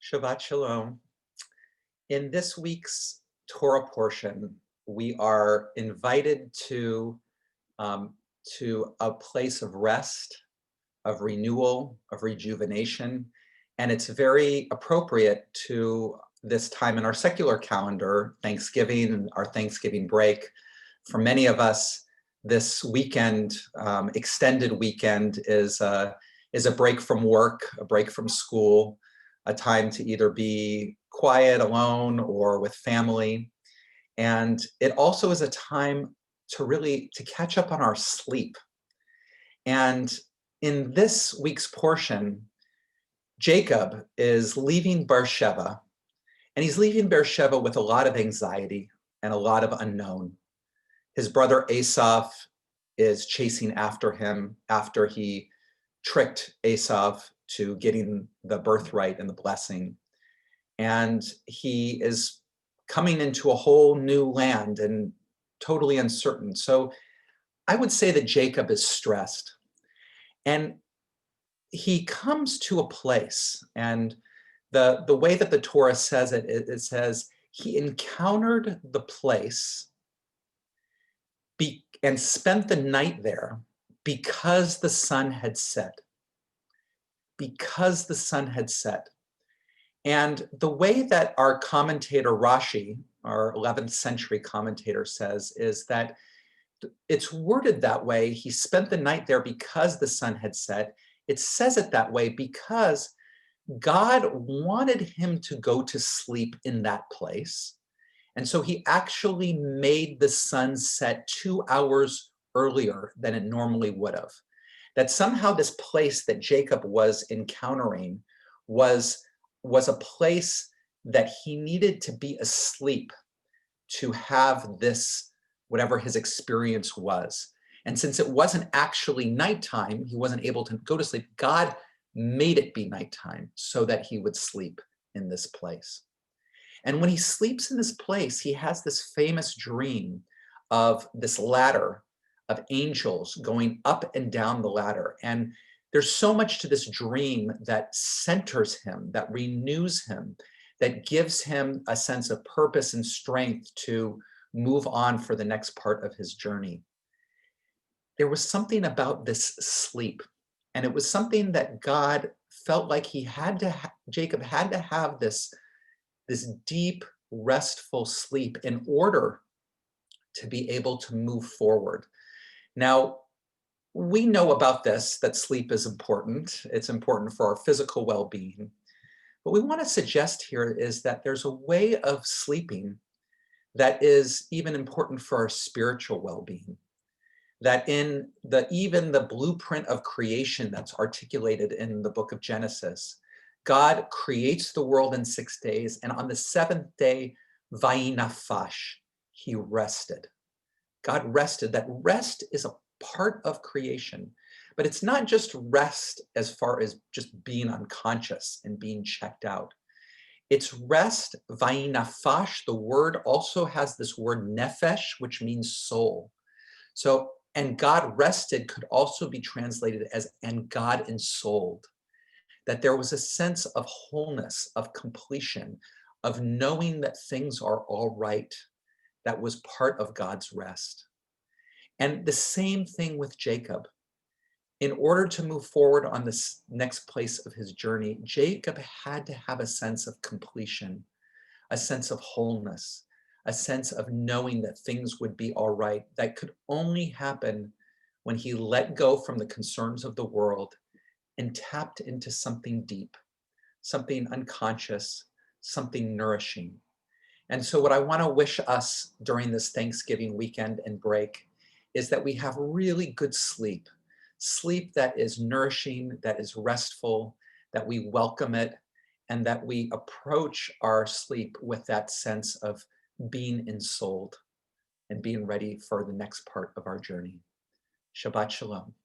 Shabbat Shalom. In this week's Torah portion, we are invited um, to a place of rest, of renewal, of rejuvenation, and it's very appropriate to this time in our secular calendar, Thanksgiving and our Thanksgiving break. For many of us, this weekend, extended weekend, is a break from work, a break from school, a time to either be quiet, alone, or with family. And it also is a time to catch up on our sleep. And in this week's portion, Jacob is leaving Beersheba, and he's leaving Beersheba with a lot of anxiety and a lot of unknown. His brother Esav is chasing after him after he tricked Esav to getting the birthright and the blessing. And he is coming into a whole new land and totally uncertain. So I would say that Jacob is stressed. And he comes to a place, and the way that the Torah says it, it says he encountered the place and spent the night there because the sun had set. Because the sun had set. And the way that our commentator Rashi, our 11th century commentator, says is that it's worded that way. He spent the night there because the sun had set. It says it that way because God wanted him to go to sleep in that place. And so he actually made the sun set 2 hours earlier than it normally would have. That somehow this place that Jacob was encountering was a place that he needed to be asleep to have this, whatever his experience was. And since it wasn't actually nighttime, he wasn't able to go to sleep, God made it be nighttime so that he would sleep in this place. And when he sleeps in this place, he has this famous dream of this ladder of angels going up and down the ladder. And there's so much to this dream that centers him, that renews him, that gives him a sense of purpose and strength to move on for the next part of his journey. There was something about this sleep, and it was something that God felt like Jacob had to have this deep, restful sleep in order to be able to move forward. Now, we know about this, that sleep is important. It's important for our physical well-being. What we want to suggest here is that there's a way of sleeping that is even important for our spiritual well-being. That in even the blueprint of creation that's articulated in the book of Genesis, God creates the world in 6 days, and on the 7th day, vayinafash, he rested. God rested. That rest is a part of creation, but it's not just rest as far as just being unconscious and being checked out. It's rest, vayinafash. The word also has this word nefesh, which means soul. So, and God rested could also be translated as, and God ensouled. That there was a sense of wholeness, of completion, of knowing that things are all right. That was part of God's rest. And the same thing with Jacob. In order to move forward on this next place of his journey, Jacob had to have a sense of completion, a sense of wholeness, a sense of knowing that things would be all right. That could only happen when he let go from the concerns of the world and tapped into something deep, something unconscious, something nourishing. And so what I want to wish us during this Thanksgiving weekend and break is that we have really good sleep, sleep that is nourishing, that is restful, that we welcome it, and that we approach our sleep with that sense of being ensouled and being ready for the next part of our journey. Shabbat Shalom.